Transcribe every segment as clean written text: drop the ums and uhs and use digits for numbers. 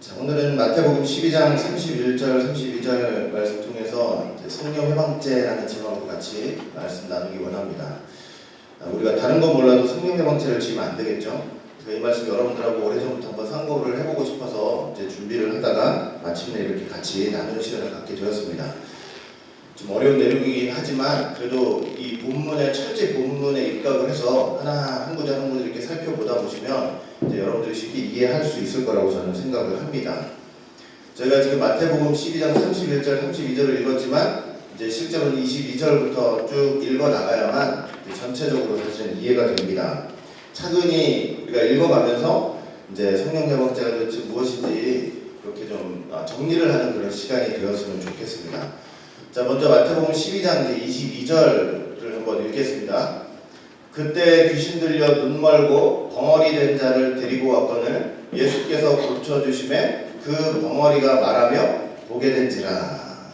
자, 오늘은 마태복음 12장 31절, 32절 말씀 통해서 성령 해방죄라는 제목으로 같이 말씀 나누기 원합니다. 우리가 다른 건 몰라도 성령 해방죄를 지으면 안 되겠죠? 제가 이 말씀 여러분들하고 오래전부터 한번 상고를 해보고 싶어서 이제 준비를 하다가 마침내 이렇게 같이 나누는 시간을 갖게 되었습니다. 좀 어려운 내용이긴 하지만 그래도 이 본문의 철제 본문에 입각을 해서 하나 한 구절 한 구절 이렇게 살펴보다 보시면 이제 여러분들이 쉽게 이해할 수 있을 거라고 저는 생각을 합니다. 저희가 지금 마태복음 12장 31절, 32절을 읽었지만 이제 실제로는 22절부터 쭉 읽어 나가야만 전체적으로 사실은 이해가 됩니다. 차근히 우리가 읽어가면서 이제 성령 해방죄가 도대체 무엇인지 그렇게 좀 정리를 하는 그런 시간이 되었으면 좋겠습니다. 자, 먼저 마태복음 12장 22절을 한번 읽겠습니다. 그때 귀신 들려 눈 멀고 벙어리 된 자를 데리고 왔거늘 예수께서 고쳐주심에 그 벙어리가 말하며 보게 된지라.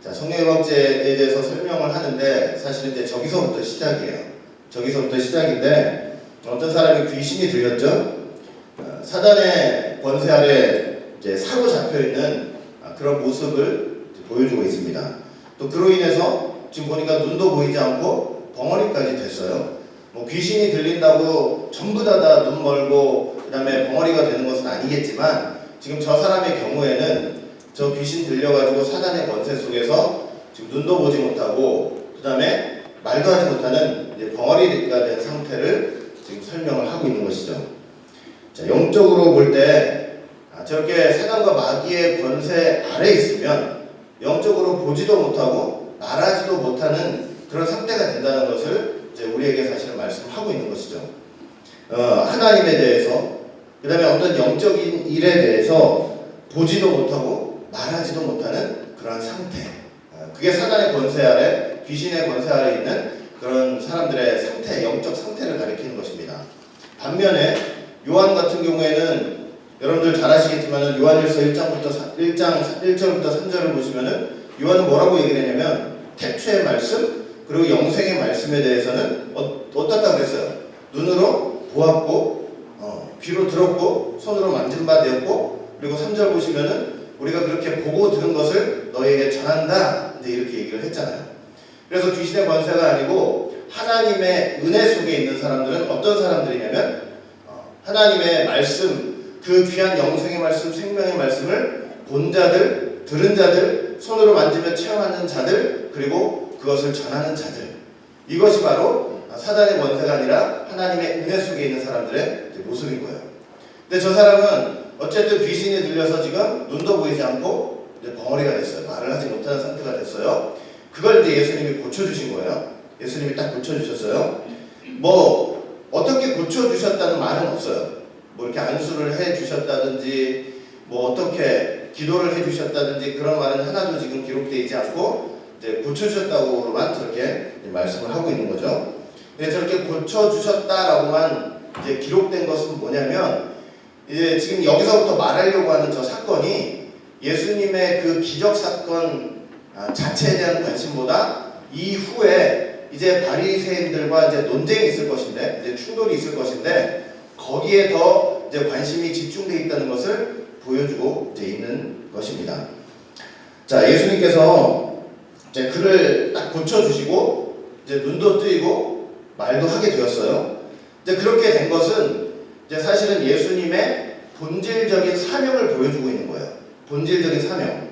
자, 성령 해방죄에 대해서 설명을 하는데 사실은 이제 저기서부터 시작이에요. 저기서부터 시작인데 어떤 사람이 귀신이 들렸죠. 사단의 권세 아래 이제 사로잡혀 있는 그런 모습을 보여주고 있습니다. 또 그로 인해서 지금 보니까 눈도 보이지 않고 벙어리까지 됐어요. 뭐 귀신이 들린다고 전부 다 눈 멀고 그 다음에 벙어리가 되는 것은 아니겠지만 지금 저 사람의 경우에는 저 귀신 들려가지고 사단의 권세 속에서 지금 눈도 보지 못하고 그 다음에 말도 하지 못하는 이제 벙어리가 된 상태를 지금 설명을 하고 있는 것이죠. 자, 영적으로 볼 때 저렇게 사단과 마귀의 권세 아래 있으면 영적으로 보지도 못하고 말하지도 못하는 그런 상태가 된다는 것을 이제 우리에게 사실은 말씀하고 있는 것이죠. 하나님에 대해서 그 다음에 어떤 영적인 일에 대해서 보지도 못하고 말하지도 못하는 그런 상태, 그게 사단의 권세 아래, 귀신의 권세 아래 있는 그런 사람들의 상태, 영적 상태를 가리키는 것입니다. 반면에 요한 같은 경우에는 여러분들 잘 아시겠지만 요한일서 1절부터 3절을 보시면은 요한은 뭐라고 얘기를 했냐면 태초의 말씀 그리고 영생의 말씀에 대해서는 어떻다 그랬어요? 눈으로 보았고 귀로 들었고 손으로 만진 바 되었고 그리고 3절 보시면은 우리가 그렇게 보고 들은 것을 너희에게 전한다 이제 이렇게 얘기를 했잖아요. 그래서 귀신의 권세가 아니고 하나님의 은혜 속에 있는 사람들은 어떤 사람들이냐면 하나님의 말씀 그 귀한 영생의 말씀, 생명의 말씀을 본 자들, 들은 자들, 손으로 만지며 체험하는 자들, 그리고 그것을 전하는 자들. 이것이 바로 사단의 권세가 아니라 하나님의 은혜 속에 있는 사람들의 모습인 거예요. 근데 저 사람은 어쨌든 귀신이 들려서 지금 눈도 보이지 않고 이제 벙어리가 됐어요. 말을 하지 못하는 상태가 됐어요. 그걸 이제 예수님이 고쳐주신 거예요. 예수님이 딱 고쳐주셨어요. 뭐 어떻게 고쳐주셨다는 말은 없어요. 뭐 이렇게 안수를 해주셨다든지 뭐 어떻게 기도를 해주셨다든지 그런 말은 하나도 지금 기록되어 있지 않고 이제 고쳐주셨다고만 저렇게 말씀을 하고 있는 거죠. 근데 저렇게 고쳐주셨다라고만 이제 기록된 것은 뭐냐면 이제 지금 여기서부터 말하려고 하는 저 사건이 예수님의 그 기적 사건 자체에 대한 관심보다 이후에 이제 바리새인들과 이제 논쟁이 있을 것인데 이제 충돌이 있을 것인데 거기에 더 이제 관심이 집중되어 있다는 것을 보여주고 이제 있는 것입니다. 자, 예수님께서 이제 그를 딱 고쳐주시고 이제 눈도 뜨이고 말도 하게 되었어요. 이제 그렇게 된 것은 이제 사실은 예수님의 본질적인 사명을 보여주고 있는 거예요. 본질적인 사명.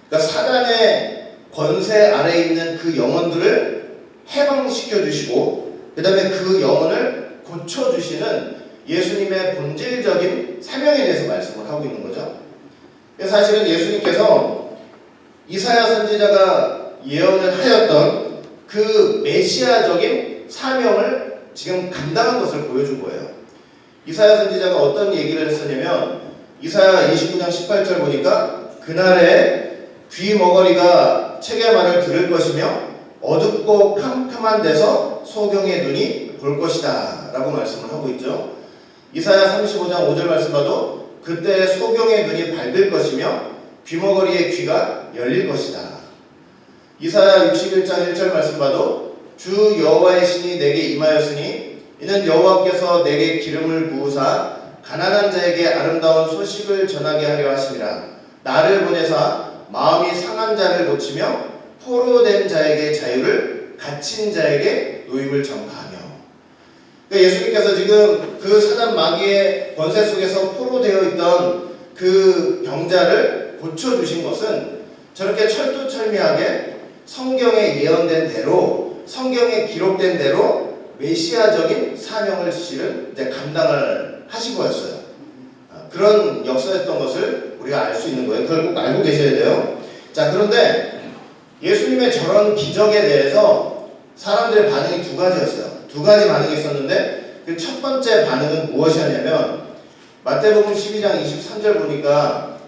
그러니까 사단의 권세 아래에 있는 그 영혼들을 해방시켜 주시고 그 다음에 그 영혼을 고쳐주시는 예수님의 본질적인 사명에 대해서 말씀을 하고 있는 거죠. 사실은 예수님께서 이사야 선지자가 예언을 하였던 그 메시아적인 사명을 지금 감당한 것을 보여준 거예요. 이사야 선지자가 어떤 얘기를 했었냐면 이사야 29장 18절 보니까 그날에 귀 머거리가 책의 말을 들을 것이며 어둡고 캄캄한 데서 소경의 눈이 볼 것이다 라고 말씀을 하고 있죠. 이사야 35장 5절 말씀 봐도 그때 소경의 눈이 밝을 것이며 귀머거리의 귀가 열릴 것이다. 이사야 61장 1절 말씀 봐도 주 여호와의 신이 내게 임하였으니 이는 여호와께서 내게 기름을 부으사 가난한 자에게 아름다운 소식을 전하게 하려 하심이라. 나를 보내사 마음이 상한 자를 고치며 포로된 자에게 자유를, 갇힌 자에게 노임을 전파하며. 그러니까 예수님께서 지금 그 사단 마귀의 권세 속에서 포로되어 있던 그 병자를 고쳐주신 것은 저렇게 철두철미하게 성경에 예언된 대로, 성경에 기록된 대로 메시아적인 사명을 실은 이제 감당을 하시고였어요. 그런 역사였던 것을 우리가 알 수 있는 거예요. 그걸 꼭 알고 계셔야 돼요. 자, 그런데 예수님의 저런 기적에 대해서 사람들의 반응이 두 가지였어요. 두 가지 반응이 있었는데 그 첫 번째 반응은 무엇이었냐면 마태복음 12장 23절 보니까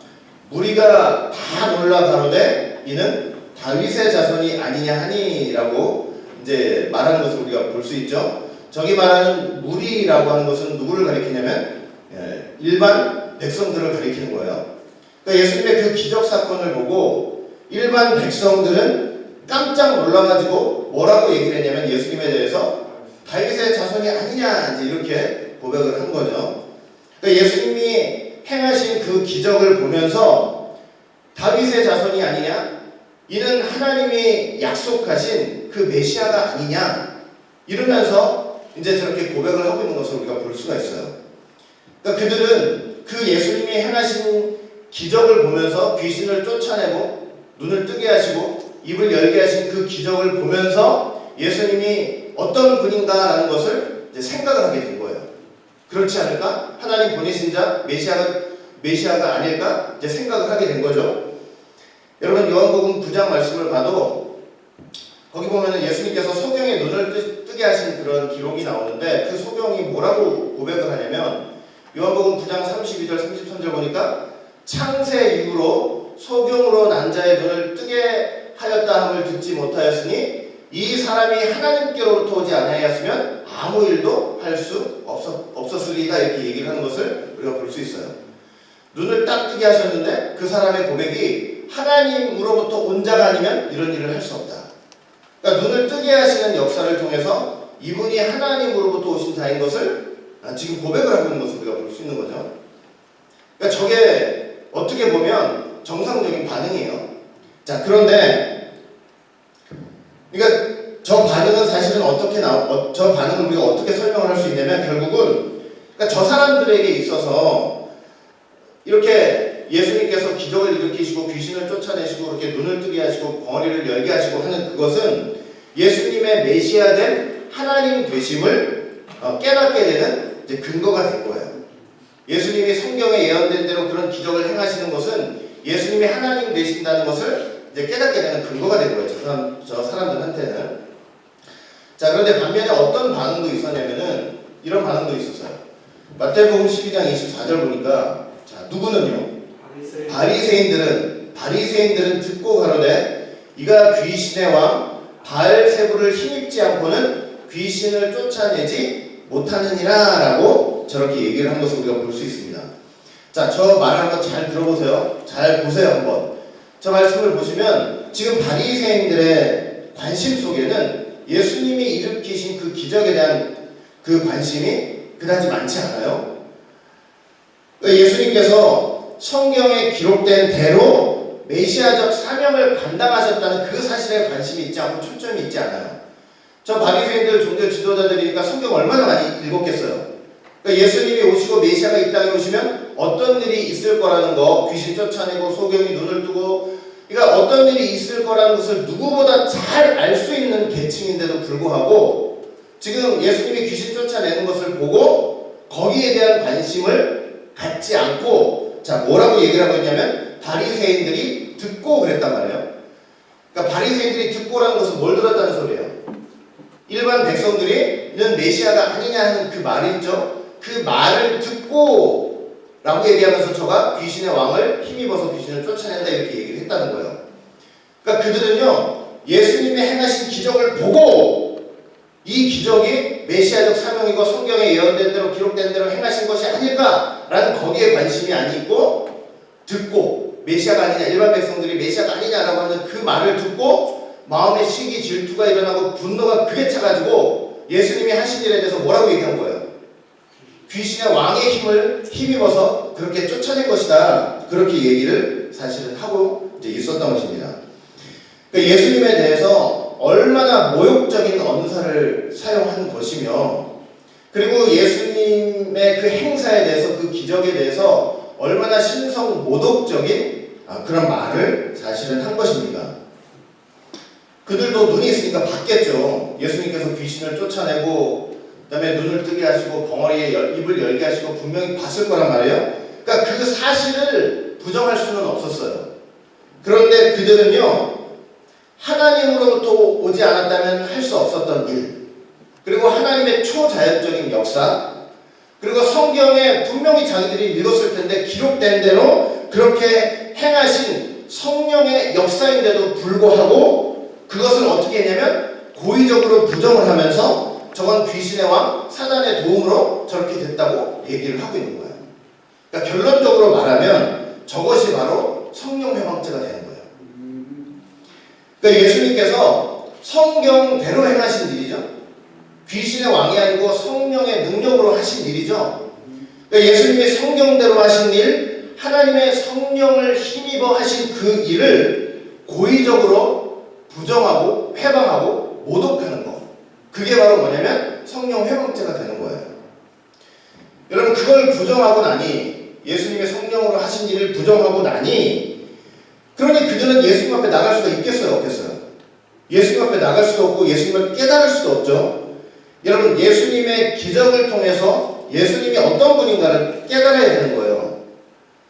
무리가 다 놀라 가로되 이는 다윗의 자손이 아니냐 하니라고 이제 말하는 것을 우리가 볼 수 있죠. 저기 말하는 무리라고 하는 것은 누구를 가리키냐면 일반 백성들을 가리키는 거예요. 그러니까 예수님의 그 기적 사건을 보고 일반 백성들은 깜짝 놀라가지고 뭐라고 얘기를 했냐면 예수님에 대해서 다윗의 자손이 아니냐 이제 이렇게 고백을 한 거죠. 그러니까 예수님이 행하신 그 기적을 보면서 다윗의 자손이 아니냐? 이는 하나님이 약속하신 그 메시아가 아니냐? 이러면서 이제 저렇게 고백을 하고 있는 것을 우리가 볼 수가 있어요. 그러니까 그들은 그 예수님이 행하신 기적을 보면서 귀신을 쫓아내고 눈을 뜨게 하시고 입을 열게 하신 그 기적을 보면서 예수님이 어떤 분인가라는 것을 이제 생각을 하게 된 거예요. 그렇지 않을까? 하나님 보내신 자 메시아가 아닐까? 이제 생각을 하게 된 거죠. 여러분 요한복음 9장 말씀을 봐도 거기 보면은 예수님께서 소경의 눈을 뜨게 하신 그런 기록이 나오는데 그 소경이 뭐라고 고백을 하냐면 요한복음 9장 32절 33절 보니까 창세 이후로 소경으로 난 자의 눈을 뜨게 하였다 함을 듣지 못하였으니 이 사람이 하나님께로부터 오지 아니하였으면 아무 일도 할 수 없었으리다 이렇게 얘기를 하는 것을 우리가 볼 수 있어요. 눈을 딱 뜨게 하셨는데 그 사람의 고백이 하나님으로부터 온 자가 아니면 이런 일을 할 수 없다. 그러니까 눈을 뜨게 하시는 역사를 통해서 이분이 하나님으로부터 오신 자인 것을 지금 고백을 하고 있는 것을 우리가 볼 수 있는 거죠. 그러니까 저게 어떻게 보면 정상적인 반응이에요. 자, 그런데 그러니까 저 반응은 사실은 저 반응을 우리가 어떻게 설명을 할 수 있냐면 결국은 그러니까 저 사람들에게 있어서 이렇게 예수님께서 기적을 일으키시고 귀신을 쫓아내시고 이렇게 눈을 뜨게 하시고 벙어리를 열게 하시고 하는 그것은 예수님의 메시아된 하나님 되심을 깨닫게 되는 이제 근거가 된 거예요. 예수님이 성경에 예언된 대로 그런 기적을 행하시는 것은 예수님이 하나님 되신다는 것을 이제 깨닫게 되는 근거가 된 거예요. 저 사람들한테는. 자, 그런데 반면에 어떤 반응도 있었냐면은 이런 반응도 있었어요. 마태복음 12장 24절 보니까 자, 누구는요? 바리새인들은 듣고 가로되 이가 귀신의 왕 바알세불을 힘입지 않고는 귀신을 쫓아내지 못하느니라 라고 저렇게 얘기를 한 것을 우리가 볼 수 있습니다. 자, 저 말을 한번 잘 들어보세요. 잘 보세요 한번. 저 말씀을 보시면 지금 바리새인들의 관심 속에는 예수님이 일으키신 그 기적에 대한 그 관심이 그다지 많지 않아요. 예수님께서 성경에 기록된 대로 메시아적 사명을 감당하셨다는 그 사실에 관심이 있지 않고 초점이 있지 않아요. 저 바리새인들 종교 지도자들이니까 성경 얼마나 많이 읽었겠어요. 그러니까 예수님이 오시고 메시아가 이 땅에 오시면 어떤 일이 있을 거라는 거, 귀신 쫓아내고 소경이 눈을 뜨고, 그러니까 어떤 일이 있을 거라는 것을 누구보다 잘 알 수 있는 계층인데도 불구하고 지금 예수님이 귀신 쫓아내는 것을 보고 거기에 대한 관심을 갖지 않고 자, 뭐라고 얘기를 하고 있냐면 바리새인들이 듣고 그랬단 말이에요. 그러니까 바리새인들이 듣고라는 것은 뭘 들었다는 소리예요? 일반 백성들이는 메시아가 아니냐 하는 그 말이 있죠. 그 말을 듣고 라고 얘기하면서 저가 귀신의 왕을 힘입어서 귀신을 쫓아낸다 이렇게 얘기를 했다는 거예요. 그러니까 그들은요 예수님의 행하신 기적을 보고 이 기적이 메시아적 사명이고 성경에 예언된 대로 기록된 대로 행하신 것이 아닐까라는 거기에 관심이 아니고 듣고 메시아가 아니냐, 일반 백성들이 메시아가 아니냐라고 하는 그 말을 듣고 마음의 시기 질투가 일어나고 분노가 크게 차가지고 예수님이 하신 일에 대해서 뭐라고 얘기한 거예요? 귀신의 왕의 힘을 힘입어서 그렇게 쫓아낸 것이다. 그렇게 얘기를 사실은 하고 이제 있었던 것입니다. 그러니까 예수님에 대해서 얼마나 모욕적인 언사를 사용한 것이며, 그리고 예수님의 그 행사에 대해서, 그 기적에 대해서 얼마나 신성 모독적인 그런 말을 사실은 한 것입니다. 그들도 눈이 있으니까 봤겠죠. 예수님께서 귀신을 쫓아내고 그 다음에 눈을 뜨게 하시고 벙어리에 입을 열게 하시고 분명히 봤을 거란 말이에요. 그러니까 그 사실을 부정할 수는 없었어요. 그런데 그들은요, 하나님으로부터 오지 않았다면 할 수 없었던 일, 그리고 하나님의 초자연적인 역사, 그리고 성경에 분명히 자기들이 읽었을 텐데 기록된 대로 그렇게 행하신 성령의 역사인데도 불구하고 그것을 어떻게 했냐면 고의적으로 부정을 하면서 저건 귀신의 왕 사단의 도움으로 저렇게 됐다고 얘기를 하고 있는 거예요. 그러니까 결론적으로 말하면 저것이 바로 성령 회방죄가 되는 거예요. 그러니까 예수님께서 성경대로 행하신 일이죠. 귀신의 왕이 아니고 성령의 능력으로 하신 일이죠. 그러니까 예수님이 성경대로 하신 일, 하나님의 성령을 힘입어 하신 그 일을 고의적으로 부정하고 회방하고 모독하는 거, 그게 바로 뭐냐면 성령 회방죄가 되는 거예요. 여러분, 그걸 부정하고 나니, 예수님의 성령으로 하신 일을 부정하고 나니, 그러니 그들은 예수님 앞에 나갈 수가 있겠어요, 없겠어요? 예수님 앞에 나갈 수도 없고 예수님을 깨달을 수도 없죠. 여러분, 예수님의 기적을 통해서 예수님이 어떤 분인가를 깨달아야 되는 거예요.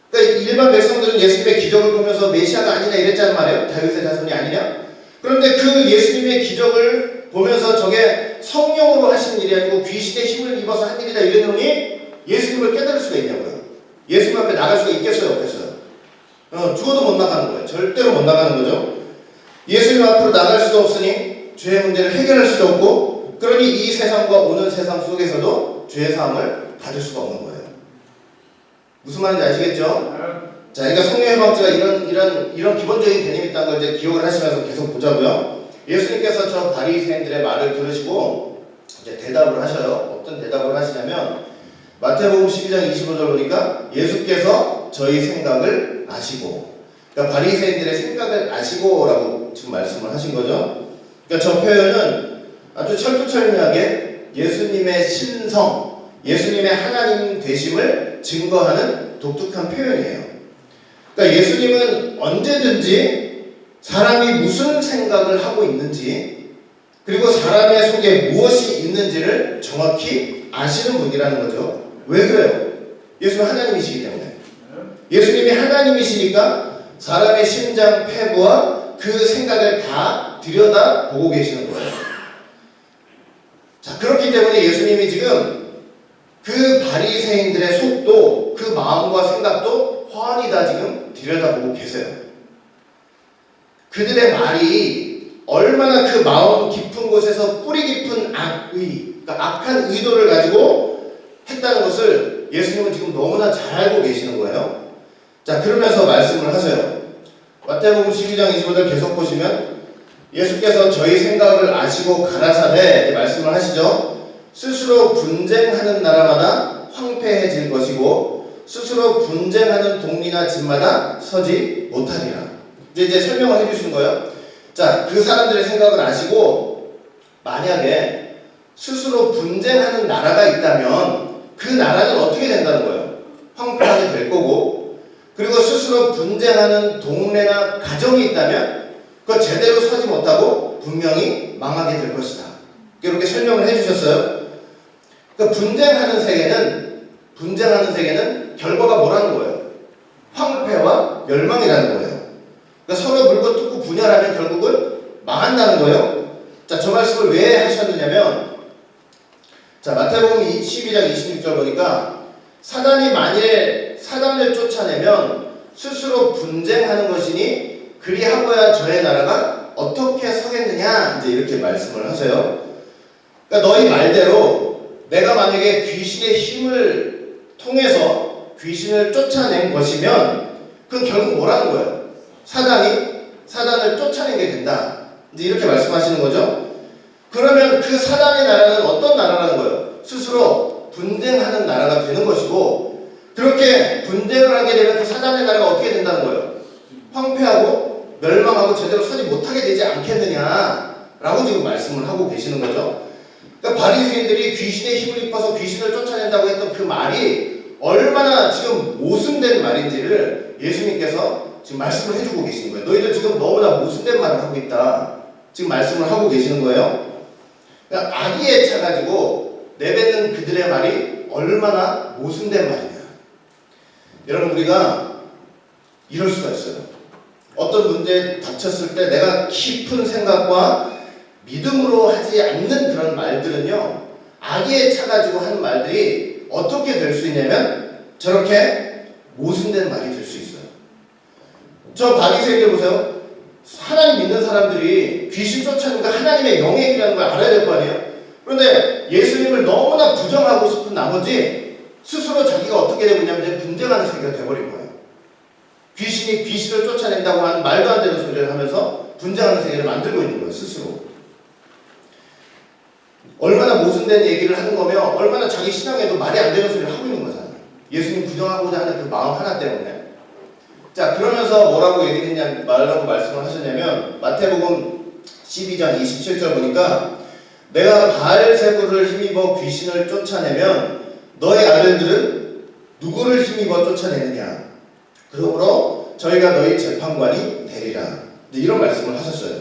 그러니까 일반 백성들은 예수님의 기적을 보면서 메시아가 아니냐 이랬잖아요, 말이에요. 다윗의 자손이 아니냐. 그런데 그 예수님의 기적을 보면서 저게 성령으로 하신 일이 아니고 귀신의 힘을 입어서 한 일이다 이러니 예수님을 깨달을 수가 있냐고요. 예수님 앞에 나갈 수가 있겠어요, 없겠어요? 죽어도 못 나가는 거예요. 절대로 못 나가는 거죠. 예수님 앞으로 나갈 수도 없으니 죄의 문제를 해결할 수도 없고, 그러니 이 세상과 오는 세상 속에서도 죄의 사함을 받을 수가 없는 거예요. 무슨 말인지 아시겠죠? 자, 그러니까 성령 회방죄가 이런 기본적인 개념이 있다는 걸 이제 기억을 하시면서 계속 보자고요. 예수님께서 저 바리새인들의 말을 들으시고 이제 대답을 하셔요. 어떤 대답을 하시냐면 마태복음 12장 25절 보니까 예수께서 저희 생각을 아시고, 그러니까 바리새인들의 생각을 아시고라고 지금 말씀을 하신 거죠. 그러니까 저 표현은 아주 철두철미하게 예수님의 신성, 예수님의 하나님 되심을 증거하는 독특한 표현이에요. 그러니까 예수님은 언제든지 사람이 무슨 생각을 하고 있는지, 그리고 사람의 속에 무엇이 있는지를 정확히 아시는 분이라는 거죠. 왜 그래요? 예수님은 하나님이시기 때문에. 예수님이 하나님이시니까 사람의 심장 폐부와 그 생각을 다 들여다보고 계시는 거예요. 자, 그렇기 때문에 예수님이 지금 그 바리새인들의 속도, 그 마음과 생각도 훤히 다 지금 들여다보고 계세요. 그들의 말이 얼마나 그 마음 깊은 곳에서 뿌리 깊은 그러니까 악한 의도를 가지고 했다는 것을 예수님은 지금 너무나 잘 알고 계시는 거예요. 자, 그러면서 말씀을 하세요. 마태복음 12장 25절 계속 보시면 예수께서 저희 생각을 아시고 가라사대 말씀을 하시죠. 스스로 분쟁하는 나라마다 황폐해질 것이고 스스로 분쟁하는 동리나 집마다 서지 못하리라. 이제 설명을 해주신 거예요. 자, 그 사람들의 생각을 아시고 만약에 스스로 분쟁하는 나라가 있다면 그 나라는 어떻게 된다는 거예요? 황폐하게 될 거고, 그리고 스스로 분쟁하는 동네나 가정이 있다면 그거 제대로 서지 못하고 분명히 망하게 될 것이다. 이렇게 설명을 해주셨어요. 그러니까 분쟁하는 세계는 결과가 뭐라는 거예요? 황폐와 멸망이라는 거예요. 그러니까 서로 물고 뜯고 분열하면 결국은 망한다는 거예요. 자, 저 말씀을 왜 하셨느냐면, 자, 마태복음 12장 26절 보니까 사단이 만일 사단을 쫓아내면 스스로 분쟁하는 것이니 그리하고야 저의 나라가 어떻게 서겠느냐, 이제 이렇게 말씀을 하세요. 그러니까 너희 말대로 내가 만약에 귀신의 힘을 통해서 귀신을 쫓아낸 것이면 그건 결국 뭐라는 거예요? 사단을 쫓아내게 된다. 이제 이렇게 말씀하시는 거죠. 그러면 그 사단의 나라는 어떤 나라라는 거예요? 스스로 분쟁하는 나라가 되는 것이고, 그렇게 분쟁을 하게 되면 그 사단의 나라가 어떻게 된다는 거예요? 황폐하고 멸망하고 제대로 서지 못하게 되지 않겠느냐라고 지금 말씀을 하고 계시는 거죠. 그러니까 바리새인들이 귀신의 힘을 입어서 귀신을 쫓아낸다고 했던 그 말이 얼마나 지금 모순된 말인지를 예수님께서 지금 말씀을 해주고 계시는 거예요. 너희들 지금 너무나 모순된 말을 하고 있다. 지금 말씀을 하고 계시는 거예요. 그러니까 악의에 차가지고 내뱉는 그들의 말이 얼마나 모순된 말이냐. 여러분, 우리가 이럴 수가 있어요. 어떤 문제에 닥쳤을 때 내가 깊은 생각과 믿음으로 하지 않는 그런 말들은요, 악의에 차가지고 하는 말들이 어떻게 될 수 있냐면 저렇게 모순된 말이 될 수 있어요. 저 바리새인들 보세요. 하나님 믿는 사람들이 귀신 쫓아내는 거 하나님의 영의 일이라는 걸 알아야 될 거 아니에요? 그런데 예수님을 너무나 부정하고 싶은 나머지 스스로 자기가 어떻게 되고 있냐면 분쟁하는 세계가 돼버린 거예요. 귀신이 귀신을 쫓아낸다고 하는 말도 안 되는 소리를 하면서 분쟁하는 세계를 만들고 있는 거예요, 스스로. 얼마나 모순된 얘기를 하는 거며 얼마나 자기 신앙에도 말이 안 되는 소리를 하고 있는 거잖아요. 예수님 부정하고자 하는 그 마음 하나 때문에. 자, 그러면서 뭐라고 얘기했냐, 말라고 말씀을 하셨냐면 마태복음 12장 27절 보니까 내가 바알세불을 힘입어 귀신을 쫓아내면 너의 아들들은 누구를 힘입어 쫓아내느냐? 그러므로 저희가 너희 재판관이 되리라. 이런 말씀을 하셨어요.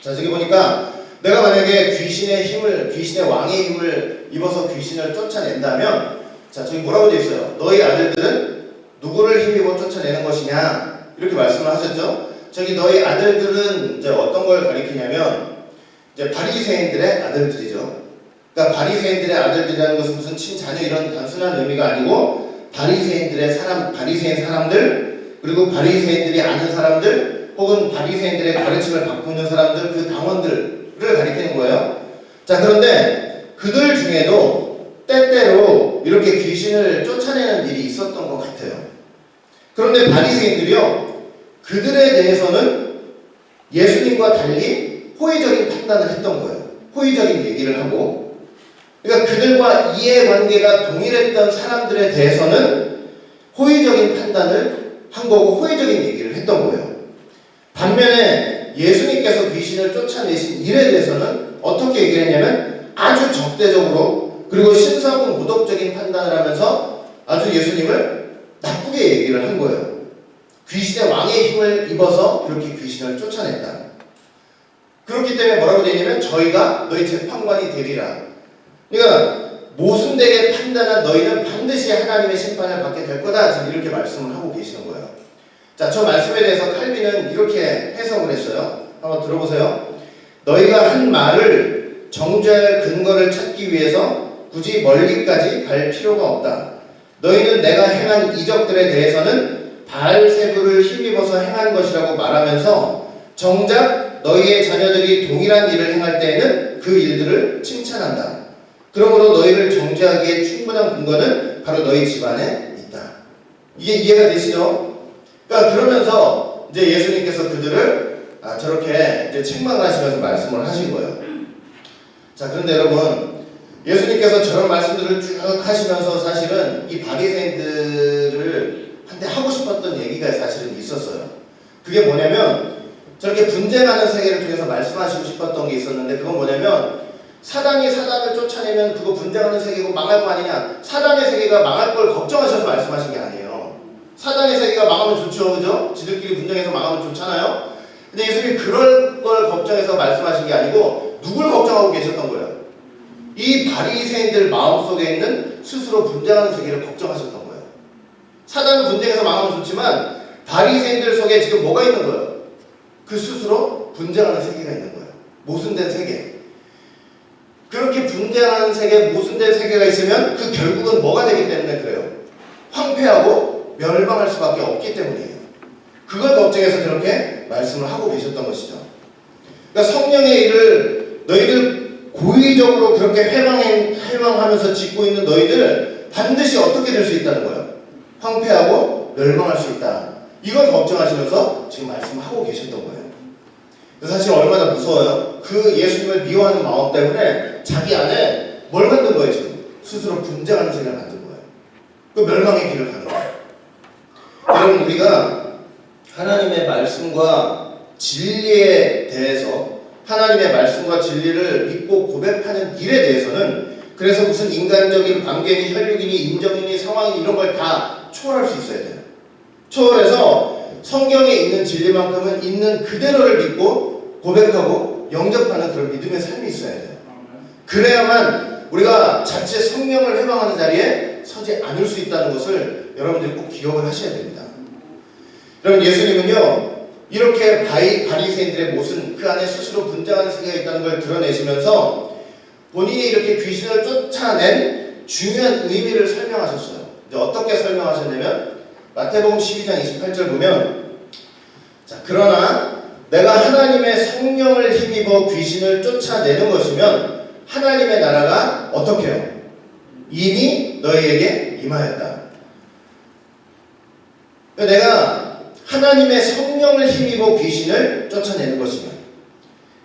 자, 저기 보니까 내가 만약에 귀신의 힘을, 귀신의 왕의 힘을 입어서 귀신을 쫓아낸다면, 자, 저기 뭐라고 되어 있어요? 너희 아들들은 누구를 힘입어 쫓아내는 것이냐? 이렇게 말씀을 하셨죠? 저기 너희 아들들은 이제 어떤 걸 가리키냐면, 이제 바리새인들의 아들들이죠. 그러니까 바리새인들의 아들들이라는 것은 무슨 친자녀 이런 단순한 의미가 아니고, 바리새인 사람들, 그리고 바리새인들이 아는 사람들, 혹은 바리새인들의 가르침을 받고 있는 사람들, 그 당원들을 가리키는 거예요. 자, 그런데 그들 중에도 때때로 이렇게 귀신을 쫓아내는 일이 있었던 것 같아요. 그런데 바리새인들이요, 그들에 대해서는 예수님과 달리 호의적인 판단을 했던 거예요. 호의적인 얘기를 하고, 그러니까 그들과 이해관계가 동일했던 사람들에 대해서는 호의적인 판단을 한 거고 호의적인 얘기를 했던 거예요. 반면에 예수님께서 귀신을 쫓아내신 일에 대해서는 어떻게 얘기를 했냐면 아주 적대적으로, 그리고 신사고모독적인 판단을 하면서 아주 예수님을 나쁘게 얘기를 한 거예요. 귀신의 왕의 힘을 입어서 그렇게 귀신을 쫓아냈다. 그렇기 때문에 뭐라고 되어 있냐면 저희가 너희 재판관이 되리라. 그러니까 모순되게 판단한 너희는 반드시 하나님의 심판을 받게 될 거다. 지금 이렇게 말씀을 하고 계시는 거예요. 자, 저 말씀에 대해서 칼빈은 이렇게 해석을 했어요. 한번 들어보세요. 너희가 한 말을 정죄할 근거를 찾기 위해서 굳이 멀리까지 갈 필요가 없다. 너희는 내가 행한 이적들에 대해서는 바알세불을 힘입어서 행한 것이라고 말하면서 정작 너희의 자녀들이 동일한 일을 행할 때에는 그 일들을 칭찬한다. 그러므로 너희를 정죄하기에 충분한 근거는 바로 너희 집안에 있다. 이게 이해가 되시죠? 그러니까 그러면서 이제 예수님께서 그들을 저렇게 이제 책망을 하시면서 말씀을 하신 거예요. 자, 그런데 여러분, 예수님께서 저런 말씀들을 쭉 하시면서 사실은 이 바리새인들을 한테 하고 싶었던 얘기가 사실은 있었어요. 그게 뭐냐면 저렇게 분쟁하는 세계를 통해서 말씀하시고 싶었던 게 있었는데, 그건 뭐냐면 사단이 사단을 쫓아내면 그거 분쟁하는 세계고 망할 거 아니냐. 사단의 세계가 망할 걸 걱정하셔서 말씀하신 게 아니에요. 사단의 세계가 망하면 좋죠, 그죠? 지들끼리 분쟁해서 망하면 좋잖아요. 근데 예수님이 그럴 걸 걱정해서 말씀하신 게 아니고 누굴 걱정하고 계셨던 거예요? 이 바리새인들 마음속에 있는 스스로 분쟁하는 세계를 걱정하셨던 거예요. 사단은 분쟁해서 망하면 좋지만 바리새인들 속에 지금 뭐가 있는 거예요? 그 스스로 분쟁하는 세계가 있는 거예요. 모순된 세계. 그렇게 분쟁하는 세계, 모순된 세계가 있으면 그 결국은 뭐가 되기 때문에 그래요? 황폐하고 멸망할 수밖에 없기 때문이에요. 그걸 걱정해서 그렇게 말씀을 하고 계셨던 것이죠. 그러니까 성령의 일을 너희들 고의적으로 그렇게 회방하면서 짓고 있는 너희들 반드시 어떻게 될 수 있다는 거예요? 황폐하고 멸망할 수 있다. 이걸 걱정하시면서 지금 말씀하고 계셨던 거예요. 사실 얼마나 무서워요? 그 예수님을 미워하는 마음 때문에 자기 안에 뭘 만든 거예요, 지금? 스스로 분쟁하는 세계를 만든 거예요. 그 멸망의 길을 가는 거예요. 여러분, 우리가 하나님의 말씀과 진리에 대해서, 하나님의 말씀과 진리를 믿고 고백하는 일에 대해서는, 그래서 무슨 인간적인 관계니 혈육이니 인정이니 상황이니 이런 걸 다 초월할 수 있어야 돼요. 초월해서 성경에 있는 진리만큼은 있는 그대로를 믿고 고백하고 영접하는 그런 믿음의 삶이 있어야 돼요. 그래야만 우리가 자체 성령을 해방하는 자리에 서지 않을 수 있다는 것을 여러분들이 꼭 기억을 하셔야 됩니다. 여러분, 예수님은요, 이렇게 바리새인들의 모습, 그 안에 스스로 분장하는 세계가 있다는 걸 드러내시면서 본인이 이렇게 귀신을 쫓아낸 중요한 의미를 설명하셨어요. 이제 어떻게 설명하셨냐면 마태복음 12장 28절 보면, 자, 그러나 내가 하나님의 성령을 힘입어 귀신을 쫓아내는 것이면 하나님의 나라가 어떻게 해요? 이미 너희에게 임하였다. 내가 하나님의 성령을 힘입어 귀신을 쫓아내는 것이면,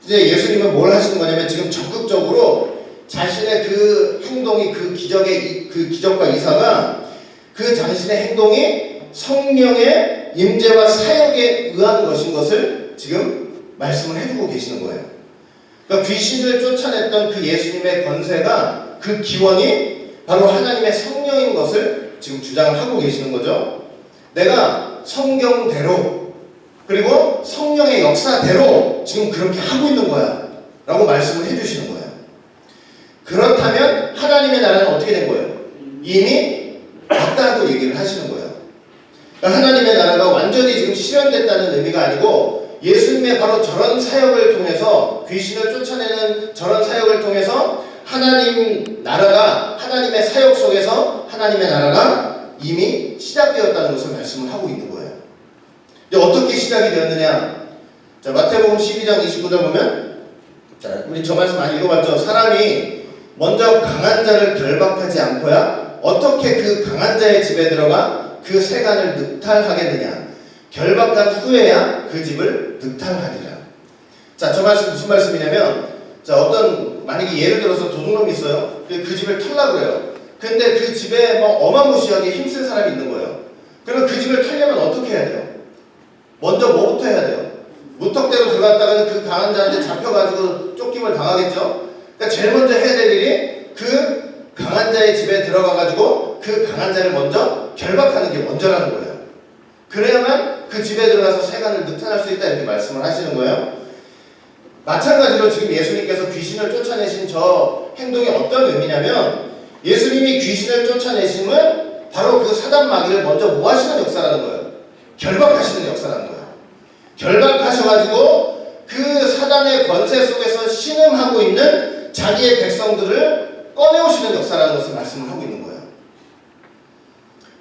이제 예수님은 뭘 하시는 거냐면 지금 적극적으로 자신의 그 행동이, 그 기적과 이사가 그 자신의 행동이 성령의 임재와 사역에 의한 것인 것을 지금 말씀을 해주고 계시는 거예요. 그러니까 귀신을 쫓아냈던 그 예수님의 권세가, 그 기원이 바로 하나님의 성령인 것을 지금 주장을 하고 계시는 거죠. 내가 성경대로, 그리고 성령의 역사대로 지금 그렇게 하고 있는 거야 라고 말씀을 해주시는 거예요. 그렇다면 하나님의 나라는 어떻게 된 거예요? 이미 왔다고 얘기를 하시는 거예요. 그러니까 하나님의 나라가 완전히 지금 실현됐다는 의미가 아니고, 예수님의 바로 저런 사역을 통해서, 귀신을 쫓아내는 저런 사역을 통해서 하나님 나라가, 하나님의 사역 속에서 하나님의 나라가 이미 시작되었다는 것을 말씀을 하고 있는 거예요. 이제 어떻게 시작이 되었느냐? 자, 마태복음 12장 29절 보면, 자, 우리 저 말씀 많이 읽어봤죠? 사람이 먼저 강한 자를 결박하지 않고야 어떻게 그 강한 자의 집에 들어가 그 세간을 늑탈하겠느냐? 결박한 후에야 그 집을 늑탈하리라. 자, 저 말씀 무슨 말씀이냐면, 자, 만약에 예를 들어서 도둑놈이 있어요. 그 집을 털려고 그래요. 근데 그 집에 어마무시하게 힘쓴 사람이 있는 거예요. 그러면 그 집을 털려면 어떻게 해야 돼요? 먼저 뭐부터 해야 돼요? 무턱대로 들어갔다가는 그 강한 자한테 잡혀가지고 쫓김을 당하겠죠? 그러니까 제일 먼저 해야 될 일이 그 강한 자의 집에 들어가가지고 그 강한 자를 먼저 결박하는 게 먼저라는 거예요. 그래야만 그 집에 들어가서 세간을 늑탈할 수 있다, 이렇게 말씀을 하시는 거예요. 마찬가지로 지금 예수님께서 귀신을 쫓아내신 저 행동이 어떤 의미냐면, 예수님이 귀신을 쫓아내심은 바로 그 사단 마귀를 먼저 뭐 하시는 역사라는 거예요? 결박하시는 역사라는 거예요. 결박하셔가지고 그 사단의 권세 속에서 신음하고 있는 자기의 백성들을 꺼내오시는 역사라는 것을 말씀을 하고 있는 거예요.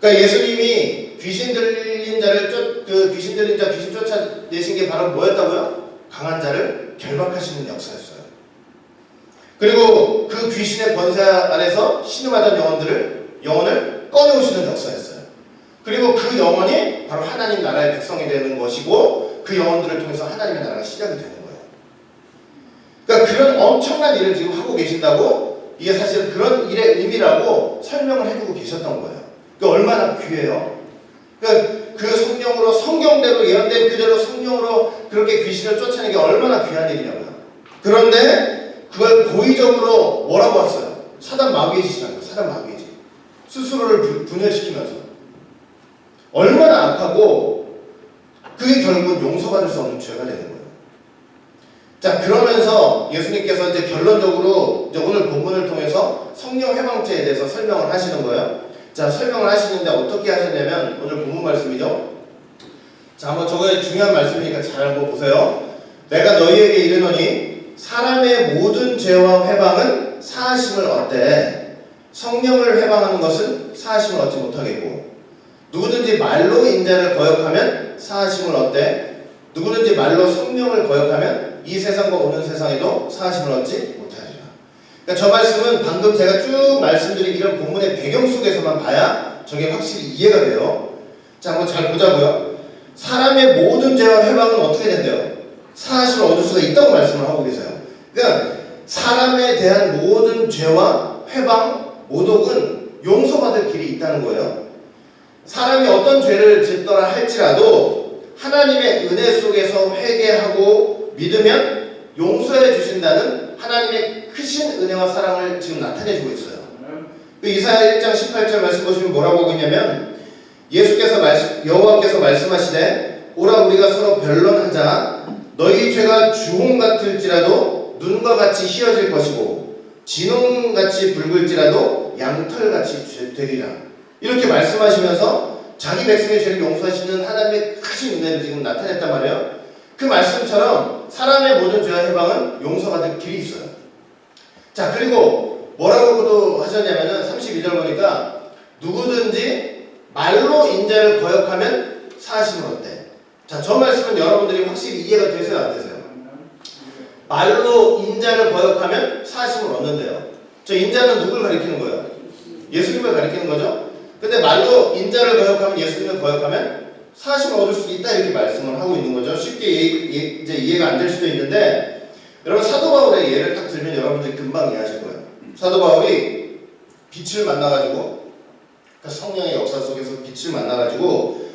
그러니까 예수님이 귀신 들린 자 귀신 쫓아내신 게 바로 뭐였다고요? 강한 자를 결박하시는 역사였어요. 그리고 그 귀신의 권세 아래서 신음하던 영혼을 꺼내오시는 역사였어요. 그리고 그 영혼이 바로 하나님 나라의 백성이 되는 것이고, 그 영혼들을 통해서 하나님의 나라가 시작이 되는 거예요. 그러니까 그런 엄청난 일을 지금 하고 계신다고, 이게 사실 그런 일의 의미라고 설명을 해주고 계셨던 거예요. 그러니까 얼마나 귀해요. 그러니까 그 성령으로, 성경대로 예언된 그대로 성령으로 그렇게 귀신을 쫓아내는 게 얼마나 귀한 일이냐고요. 그런데 그걸 고의적으로 뭐라고 왔어요? 사단 마귀의 짓이라는 거예요. 사단 마귀의 짓. 스스로를 분열시키면서. 얼마나 악하고, 그게 결국은 용서받을 수 없는 죄가 되는 거예요. 자, 그러면서 예수님께서 이제 결론적으로 이제 오늘 본문을 통해서 성령 해방죄에 대해서 설명을 하시는 거예요. 자, 설명을 하시는데 어떻게 하셨냐면, 오늘 본문 말씀이죠. 자, 한번 저거에 중요한 말씀이니까 잘 한번 보세요. 내가 너희에게 이르노니 사람의 모든 죄와 회방은 사하심을 얻되 성령을 회방하는 것은 사하심을 얻지 못하겠고, 누구든지 말로 인자를 거역하면 사하심을 얻되 누구든지 말로 성령을 거역하면 이 세상과 오는 세상에도 사하심을 얻지 못하리라. 그러니까 저 말씀은 방금 제가 쭉 말씀드린 이런 본문의 배경 속에서만 봐야 저게 확실히 이해가 돼요. 자, 한번 잘 보자고요. 사람의 모든 죄와 회방은 어떻게 된대요? 사하심을 얻을 수가 있다고 말씀을 하고 계세요. 그러니까 사람에 대한 모든 죄와 회방, 모독은 용서받을 길이 있다는 거예요. 사람이 어떤 죄를 짓더라 할지라도 하나님의 은혜 속에서 회개하고 믿으면 용서해 주신다는 하나님의 크신 은혜와 사랑을 지금 나타내주고 있어요. 그 이사야 1장 18절 말씀 보시면 뭐라고 하고 있냐면 여호와께서 말씀하시되 오라 우리가 서로 변론하자. 너희 죄가 주홍 같을지라도 눈과 같이 희어질 것이고 진홍같이 붉을지라도 양털같이 되리라. 이렇게 말씀하시면서 자기 백성의 죄를 용서하시는 하나님의 크신 은혜를 지금 나타냈단 말이에요. 그 말씀처럼 사람의 모든 죄와 해방은 용서받을 길이 있어요. 자, 그리고 뭐라고도 하셨냐면은 32절 보니까 누구든지 말로 인자를 거역하면 사하심을 얻대. 자, 저 말씀은 여러분들이 확실히 이해가 되세요, 안 되세요? 말로 인자를 거역하면 사하심을 얻는데요. 저 인자는 누굴 가리키는 거예요? 예수님을 가리키는 거죠. 근데 말로 인자를 거역하면, 예수님을 거역하면 사하심을 얻을 수 있다, 이렇게 말씀을 하고 있는 거죠. 쉽게 이제 이해가 안 될 수도 있는데, 여러분 사도 바울의 예를 딱 들면 여러분들이 금방 이해하실 거예요. 사도 바울이 빛을 만나가지고, 그러니까 성령의 역사 속에서 빛을 만나가지고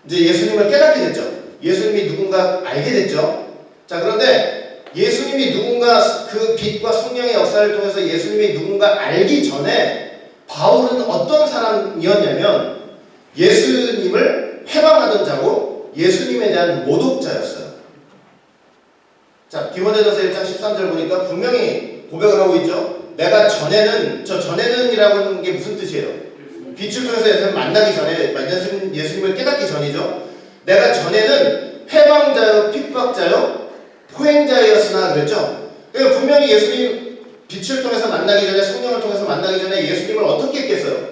이제 예수님을 깨닫게 됐죠. 예수님이 누군가 알게 됐죠. 자, 그런데 예수님이 누군가, 그 빛과 성령의 역사를 통해서 예수님이 누군가 알기 전에 바울은 어떤 사람이었냐면 예수님을 해방하던 자고 예수님에 대한 모독자였어요. 자, 디모데전서 1장 13절 보니까 분명히 고백을 하고 있죠. 내가 전에는, 저 전에는이라고 하는 게 무슨 뜻이에요? 빛을 통해서 예수님을 만나기 전에, 예수님을 깨닫기 전이죠. 내가 전에는 해방자요, 핍박자요, 포행자였으나 그랬죠. 그러니까 분명히 예수님 빛을 통해서 만나기 전에, 성령을 통해서 만나기 전에 예수님을 어떻게 했겠어요?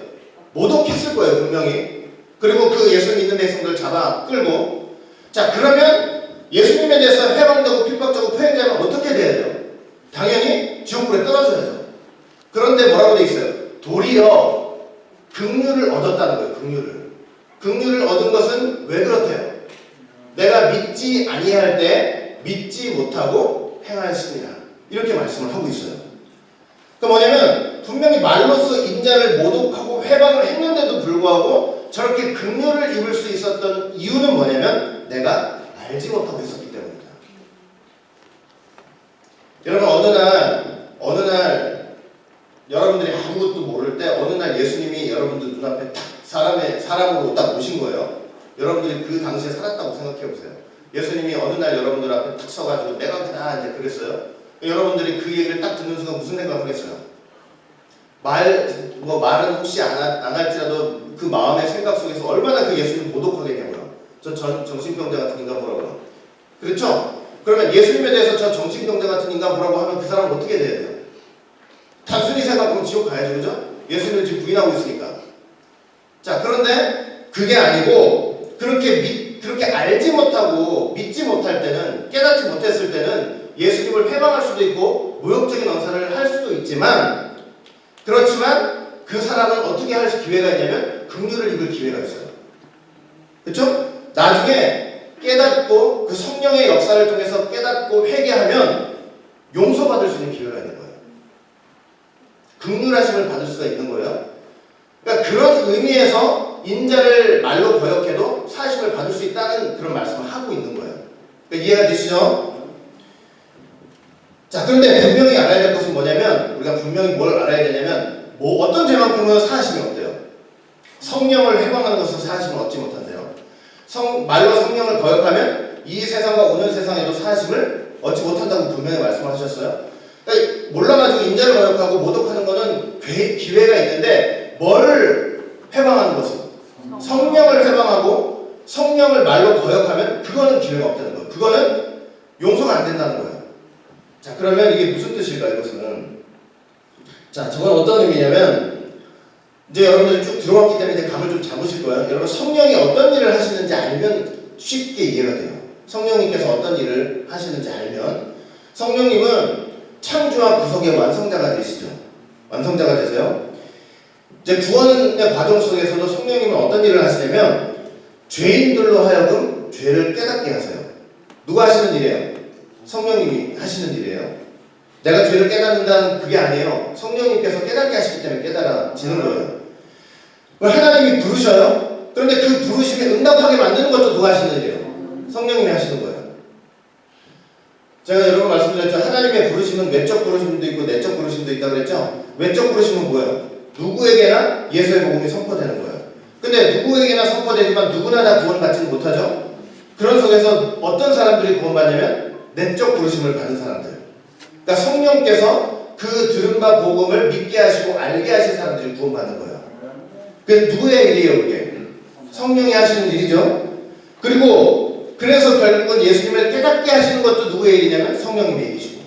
모독했을 거예요, 분명히. 그리고 그 예수 믿는 백성들 잡아 끌고. 자, 그러면 예수님에 대해서 해방되고 핍박되고 포행자면 어떻게 돼야 돼요? 당연히 지옥불에 떨어져야죠. 그런데 뭐라고 돼 있어요? 도리어 긍휼을 얻었다는 거예요. 긍휼을 얻은 것은 왜 그렇대요? 내가 믿지 아니할 때 믿지 못하고 행하였습니다. 이렇게 말씀을 하고 있어요. 그 뭐냐면 분명히 말로써 인자를 모독하고 해방을 했는데도 불구하고 저렇게 긍휼을 입을 수 있었던 이유는 뭐냐면 내가 알지 못하고 있었기 때문입니다. 여러분 어느 날 여러분들이 아무것도 모를 때 어느 날 예수님이 여러분들 눈앞에 딱 사람으로 딱 오신 거예요. 여러분들이 그 당시에 살았다고 생각해 보세요. 예수님이 어느 날 여러분들 앞에 딱 서가지고 내가 그다 이제 그랬어요. 여러분들이 그 얘기를 딱 듣는 순간 무슨 생각을 하겠어요? 말은 혹시 안 할지라도 그 마음의 생각 속에서 얼마나 그 예수님을 모독하겠냐고요. 저 정신병자 같은 인간 보라고요. 그렇죠? 그러면 예수님에 대해서 저 정신병자 같은 인간 보라고 하면 그 사람은 어떻게 돼야 돼요? 단순히 생각하면 지옥 가야죠, 그죠? 예수님을 지금 부인하고 있으니까. 자, 그런데 그게 아니고 그렇게 알지 못하고 믿지 못할 때는, 깨닫지 못했을 때는 예수님을 회방할 수도 있고 모욕적인 언사를 할 수도 있지만, 그렇지만 그 사람은 어떻게 할 기회가 있냐면 긍휼을 입을 기회가 있어요. 그렇죠? 나중에 깨닫고 그 성령의 역사를 통해서 깨닫고 회개하면 용서받을 수 있는 기회가 있는 거예요. 긍휼하심을 받을 수가 있는 거예요. 그러니까 그런 의미에서 인자를 말로 거역해도 사하심을 받을 수 있다는 그런 말씀을 하고 있는 거예요. 그러니까 이해가 되시죠? 자, 그런데 분명히 알아야 될 것은 뭐냐면, 우리가 분명히 뭘 알아야 되냐면, 어떤 죄만큼은 사하심이 없대요. 성령을 해방하는 것은 사하심을 얻지 못한대요. 말로 성령을 거역하면 이 세상과 오는 세상에도 사하심을 얻지 못한다고 분명히 말씀하셨어요. 그러니까 몰라가지고 인자를 거역하고 모독하는 것은 기회가 있는데, 뭘 해방하는 것은? 성령을 해방하고 성령을 말로 거역하면 그거는 기회가 없다는 거예요. 그거는 용서가 안 된다는 거예요. 자, 그러면 이게 무슨 뜻일까요? 이것은, 자, 저건 어떤 의미냐면, 이제 여러분들이 쭉 들어왔기 때문에 이제 감을 좀 잡으실 거예요. 여러분 성령이 어떤 일을 하시는지 알면 쉽게 이해가 돼요. 성령님께서 어떤 일을 하시는지 알면. 성령님은 창조와 구속의 완성자가 되시죠. 완성자가 되세요. 이제 구원의 과정 속에서도 성령님은 어떤 일을 하시냐면 죄인들로 하여금 죄를 깨닫게 하세요. 누가 하시는 일이에요? 성령님이 하시는 일이에요. 내가 죄를 깨닫는다는 그게 아니에요. 성령님께서 깨닫게 하시기 때문에 깨달아지는 거예요. 하나님이 부르셔요. 그런데 그 부르심에 응답하게 만드는 것도 누가 하시는 일이에요? 성령님이 하시는 거예요. 제가 여러 번 말씀드렸죠. 하나님의 부르심은 외적 부르심도 있고 내적 부르심도 있다고 그랬죠. 외적 부르심은 뭐예요? 누구에게나 예수의 복음이 선포되는 거예요. 근데 누구에게나 선포되지만 누구나 다 구원받지는 못하죠. 그런 속에서 어떤 사람들이 구원받냐면 내적 부르심을 받은 사람들. 그러니까 성령께서 그 들은 바 복음을 믿게 하시고 알게 하신 사람들이 구원받는 거예요. 그게 누구의 일이에요, 그게? 성령이 하시는 일이죠. 그리고 그래서 결국은 예수님을 깨닫게 하시는 것도 누구의 일이냐면 성령님의 일이시고.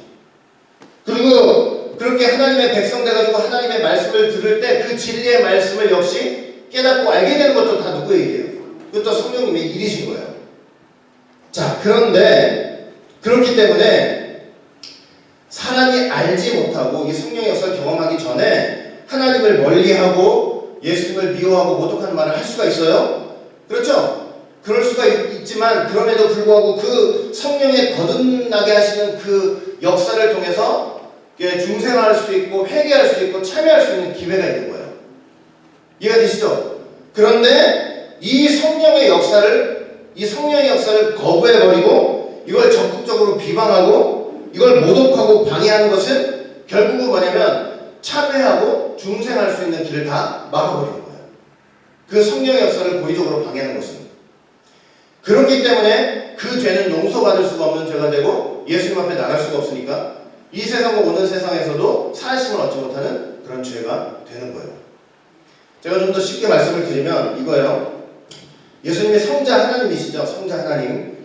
그리고 그렇게 하나님의 백성 돼가지고 하나님의 말씀을 들을 때 그 진리의 말씀을 역시 깨닫고 알게 되는 것도 다 누구의 일이에요? 그것도 성령님의 일이신 거예요. 자, 그런데 그렇기 때문에 사람이 알지 못하고 이 성령의 역사를 경험하기 전에 하나님을 멀리하고 예수님을 미워하고 모독하는 말을 할 수가 있어요? 그렇죠? 그럴 수가 있지만 그럼에도 불구하고 그 성령의 거듭나게 하시는 그 역사를 통해서 중생할 수 있고 회개할 수 있고 참여할 수 있는 기회가 있는 거예요. 이해가 되시죠? 그런데 이 성령의 역사를 거부해버리고 이걸 적극적으로 비방하고 이걸 모독하고 방해하는 것은 결국은 뭐냐면 참회하고 중생할 수 있는 길을 다 막아버리는 거예요. 그 성령의 역사를 고의적으로 방해하는 것은. 그렇기 때문에 그 죄는 용서받을 수가 없는 죄가 되고 예수님 앞에 나갈 수가 없으니까 이 세상과 오는 세상에서도 사하심을 얻지 못하는 그런 죄가 되는 거예요. 제가 좀 더 쉽게 말씀을 드리면 이거예요. 예수님이 성자 하나님이시죠. 성자 하나님.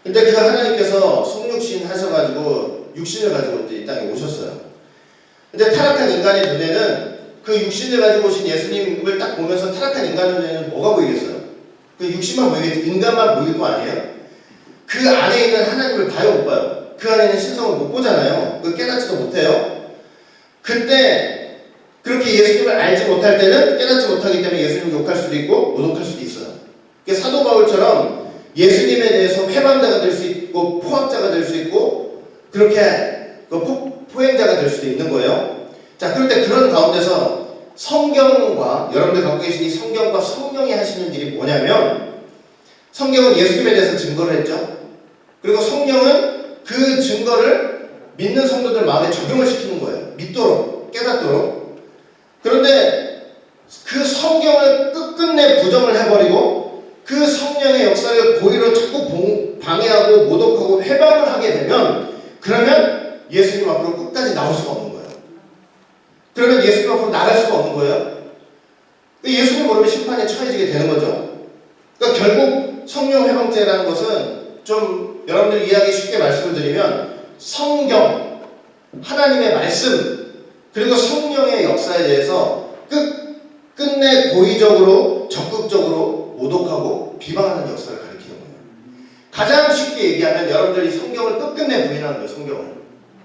근데 그 하나님께서 성육신 하셔가지고 육신을 가지고 이제 이 땅에 오셨어요. 근데 타락한 인간의 눈에는 그 육신을 가지고 오신 예수님을 딱 보면서 타락한 인간의 눈에는 뭐가 보이겠어요? 그 육신만 보이겠죠. 인간만 보일 거 아니에요? 그 안에 있는 하나님을 봐요, 못 봐요? 그 안에 있는 신성을 못 보잖아요. 그 깨닫지도 못해요. 그때 그렇게 예수님을 알지 못할 때는 깨닫지 못하기 때문에 예수님을 욕할 수도 있고 모독할 수도 있어요. 사도 바울처럼 예수님에 대해서 회방자가 될 수 있고 포학자가 될 수 있고 그렇게 포행자가 될 수도 있는 거예요. 자, 그런데 그런 가운데서 성경과 여러분들 갖고 계신 이 성경과 성령이 하시는 일이 뭐냐면 성경은 예수님에 대해서 증거를 했죠. 그리고 성령은 그 증거를 믿는 성도들 마음에 적용을 시키는 거예요. 믿도록, 깨닫도록. 그런데 그 성경을 끝끝내 부정을 해버리고 그 성령의 역사를 고의로 자꾸 방해하고 모독하고 회방을 하게 되면 그러면 예수님 앞으로 끝까지 나올 수가 없는 거예요. 그러면 예수님 앞으로 나갈 수가 없는 거예요. 예수님 모르면 심판에 처해지게 되는 거죠. 그러니까 결국 성령 회방죄라는 것은 좀 여러분들 이해하기 쉽게 말씀을 드리면 성경, 하나님의 말씀 그리고 성령의 역사에 대해서 끝내 고의적으로 적극적으로 모독하고 비방하는 역사를 가리키는 거예요. 가장 쉽게 얘기하면 여러분들이 성경을 끝끝내 부인하는 거예요. 성경을.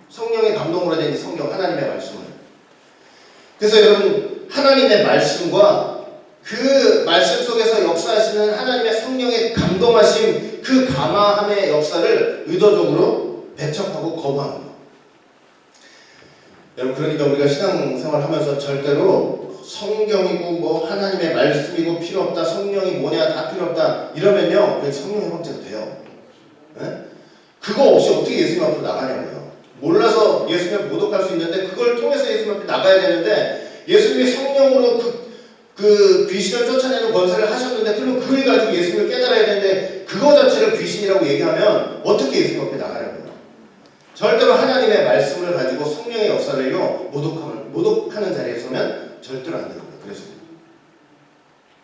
성령의 감동으로 된 이 성경, 하나님의 말씀을. 그래서 여러분 하나님의 말씀과 그 말씀 속에서 역사하시는 하나님의 성령의 감동하심 그 감화함의 역사를 의도적으로 배척하고 거부하는 거예요. 여러분 그러니까 우리가 신앙생활 하면서 절대로 성경이고 뭐 하나님의 말씀이고 필요 없다 성령이 뭐냐 다 필요 없다 이러면요 그게 성령의 형제가 돼요. 네? 그거 없이 어떻게 예수님 앞으로 나가냐고요. 몰라서 예수님을 모독할 수 있는데 그걸 통해서 예수님 앞에 나가야 되는데 예수님이 성령으로 그 귀신을 쫓아내는 권세를 하셨는데 그러면 그걸 가지고 예수님을 깨달아야 되는데 그거 자체를 귀신이라고 얘기하면 어떻게 예수님 앞에 나가냐고요. 절대로 하나님의 말씀을 가지고 성령의 역사를요 모독하는 자리에 서면 절대로 안 됩니다. 그래서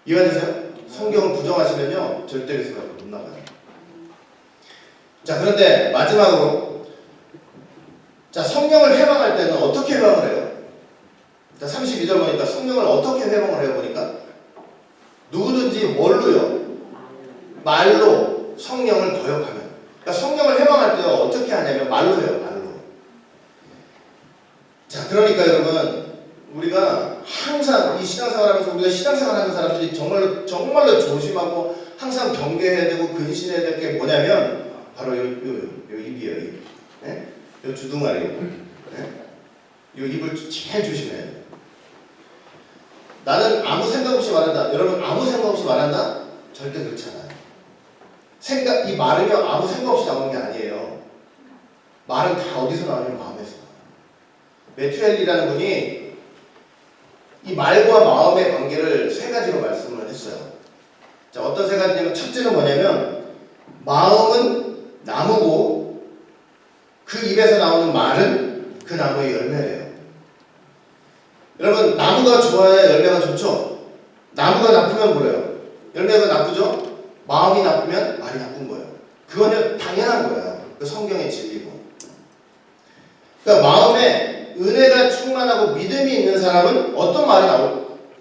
이해가 되세요? 성경을 부정하시면요 절대 예수님 앞으로 못 나가요. 자, 그런데 마지막으로 자, 성령을 회방할 때는 어떻게 회방을 해요? 자, 32절 보니까 성령을 어떻게 회방을 해요? 보니까 누구든지 뭘로요? 말로 성령을 거역하면. 그러니까 성령을 회방할 때 어떻게 하냐면 말로 해요. 말로. 자, 그러니까 여러분 우리가 항상 이 신앙생활하면서 우리가 신앙생활하는 사람들이 정말로 조심하고 항상 경계해야 되고 근신해야 될 게 뭐냐면 바로 요 입이에요. 입. 네? 요 주둥아리. 네? 이 입을 제일 조심해야 돼요. 나는 아무 생각 없이 말한다. 여러분 아무 생각 없이 말한다? 절대 그렇지 않아요. 이 말은요 아무 생각 없이 나오는 게 아니에요. 말은 다 어디서 나오냐면 마음에서. 메투엘이라는 분이 이 말과 마음의 관계를 세 가지로 말씀을 했어요. 자, 어떤 세 가지냐면 첫째는 뭐냐면 마음은 나무고 그 입에서 나오는 말은 그 나무의 열매래요. 여러분 나무가 좋아야 열매가 좋죠? 나무가 나쁘면 뭐래요? 열매가 나쁘죠? 마음이 나쁘면 말이 나쁜 거예요. 그거는 당연한 거예요. 그 성경의 진리고. 그러니까 마음에 은혜가 충만하고 믿음이 있는 사람은 어떤 말이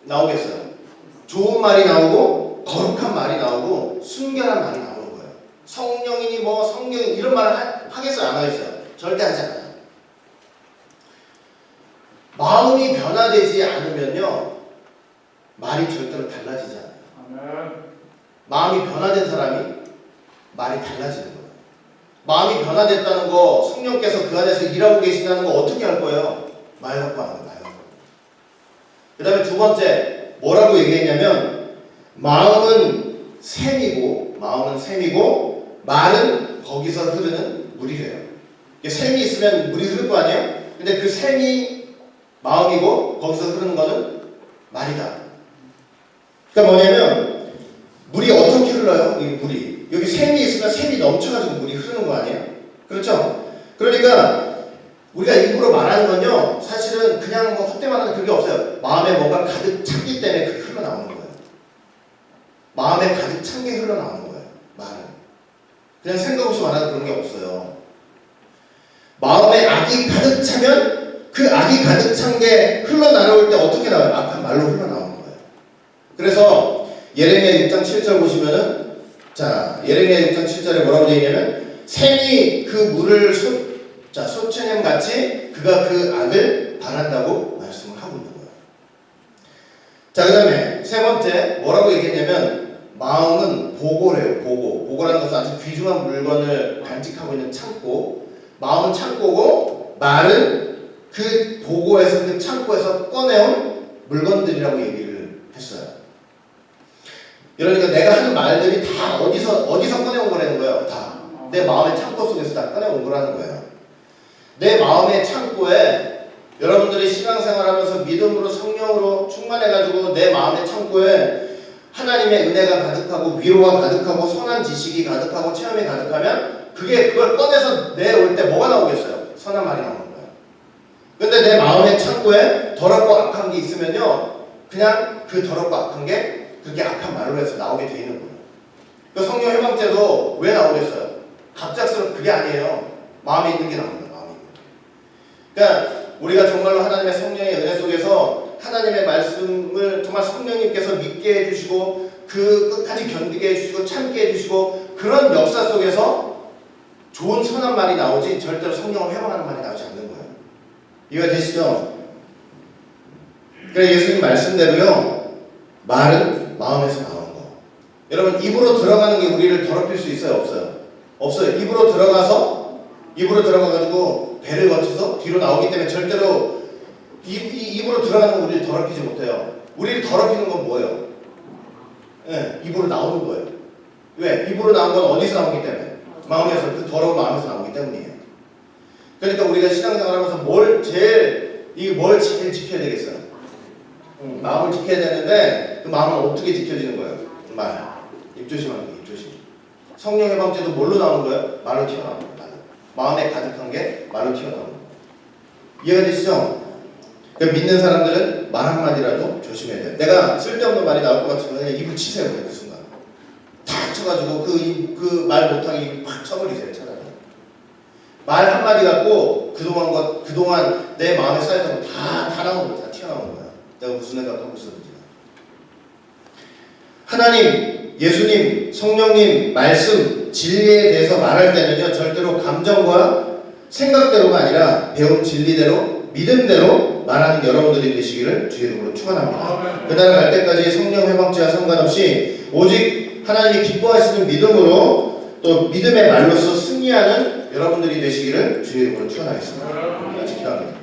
나오겠어요? 좋은 말이 나오고 거룩한 말이 나오고 순결한 말이 나오는 거예요. 성령이니 뭐 성경이 이런 말을 하겠어요? 안 하겠어요? 절대 하지 않아요. 마음이 변화되지 않으면요 말이 절대로 달라지지 않아요. 마음이 변화된 사람이 말이 달라지는 거예요. 마음이 변화됐다는 거 성령께서 그 안에서 일하고 계신다는 거 어떻게 할 거예요? 말 갖고 하는 거예요. 그 다음에 두 번째 뭐라고 얘기했냐면 마음은 샘이고 말은 거기서 흐르는 물이래요. 샘이 있으면 물이 흐를 거 아니에요? 근데 그 샘이 마음이고 거기서 흐르는 거는 말이다. 그러니까 뭐냐면 물이 어떻게 흘러요? 이 물이 여기 샘이 있으면 샘이 넘쳐가지고 물이 흐르는 거 아니에요? 그렇죠? 그러니까 우리가 입으로 말하는 건요 사실은 그냥 뭐 헛되이 말하는 그게 없어요. 마음에 뭔가 가득 찼기 때문에 그게 흘러나오는 거예요. 마음에 가득 찬 게 흘러나오는 거예요. 말은 그냥 생각 없이 말하는 그런 게 없어요. 마음에 악이 가득 차면 그 악이 가득 찬 게 흘러나올 때 어떻게 나와요? 악한 말로 흘러나오는 거예요. 그래서 예레미야 6장 7절 보시면은 자 예레미야 6장 7절에 뭐라고 되어 있냐면 샘이 그 물을 쏟쳐냄 같이 그가 그 악을 바란다고 말씀을 하고 있는 거예요. 자, 그 다음에 세 번째 뭐라고 얘기했냐면 마음은 보고래요. 보고라는 것은 아주 귀중한 물건을 간직하고 있는 창고. 마음은 창고고 말은 그 보고에서 그 창고에서 꺼내온 물건들이라고 얘기를 했어요. 그러니까 내가 하는 말들이 다 어디서 꺼내온 거라는 거예요. 다 내 마음의 창고 속에서 다 꺼내온 거라는 거예요. 내 마음의 창고에 여러분들이 신앙생활하면서 믿음으로 성령으로 충만해가지고 내 마음의 창고에 하나님의 은혜가 가득하고 위로가 가득하고 선한 지식이 가득하고 체험이 가득하면 그걸 꺼내서 내올 때 뭐가 나오겠어요? 선한 말이 나오는 거예요. 근데 내 마음의 창고에 더럽고 악한 게 있으면요 그냥 그 더럽고 악한 게 그렇게 악한 말로 해서 나오게 돼 있는 거예요. 그 성령 해방죄도 왜 나오겠어요? 갑작스럽게 그게 아니에요. 마음에 있는 게 나오는 거예요. 그러니까 우리가 정말로 하나님의 성령의 은혜 속에서 하나님의 말씀을 정말 성령님께서 믿게 해주시고 그 끝까지 견디게 해주시고 참게 해주시고 그런 역사 속에서 좋은 선한 말이 나오지 절대로 성령을 회방하는 말이 나오지 않는 거예요. 이해가 되시죠? 그래 예수님 말씀대로요 말은 마음에서 나오는 거. 여러분 입으로 들어가는 게 우리를 더럽힐 수 있어요? 없어요? 없어요. 입으로 들어가가지고 배를 거쳐서 뒤로 나오기 때문에 절대로 입으로 들어가는 건 우리를 더럽히지 못해요. 우리를 더럽히는 건 뭐예요? 네, 입으로 나오는 거예요. 왜? 입으로 나온 건 어디서 나오기 때문에? 마음에서, 그 더러운 마음에서 나오기 때문이에요. 그러니까 우리가 신앙생활하면서 뭘 제일 지켜야 되겠어요? 마음을 지켜야 되는데 그 마음은 어떻게 지켜지는 거예요? 말. 입 조심하는 거예요. 입 조심. 성령 해방죄도 뭘로 나오는 거예요? 말로 튀어나오는 거예요. 마음에 가득한 게 말로 튀어나오는 거예요. 이해가 되시죠? 그러니까 믿는 사람들은 말 한마디라도 조심해야 돼요. 내가 쓸데없는 말이 나올 것 같으면 그냥 입을 치세요. 그냥 그 순간 탁 쳐가지고 그 말 못하게 확 쳐버리세요. 차라리 말 한마디 갖고 그동안 내 마음에 쌓였던 거 다 나오는 거예요. 다 튀어나오는 거예요. 내가 무슨 생각하고 있었는지. 하나님, 예수님, 성령님 말씀, 진리에 대해서 말할 때는요 절대로 감정과 생각대로가 아니라 배운 진리대로 믿음대로 말하는 여러분들이 되시기를 주의 이름으로 축원합니다. 그날 갈 때까지 성령 회방죄와 상관없이 오직 하나님이 기뻐하시는 믿음으로 또 믿음의 말로서 승리하는 여러분들이 되시기를 주의 이름으로 축원하겠습니다. 같이 기도합니다.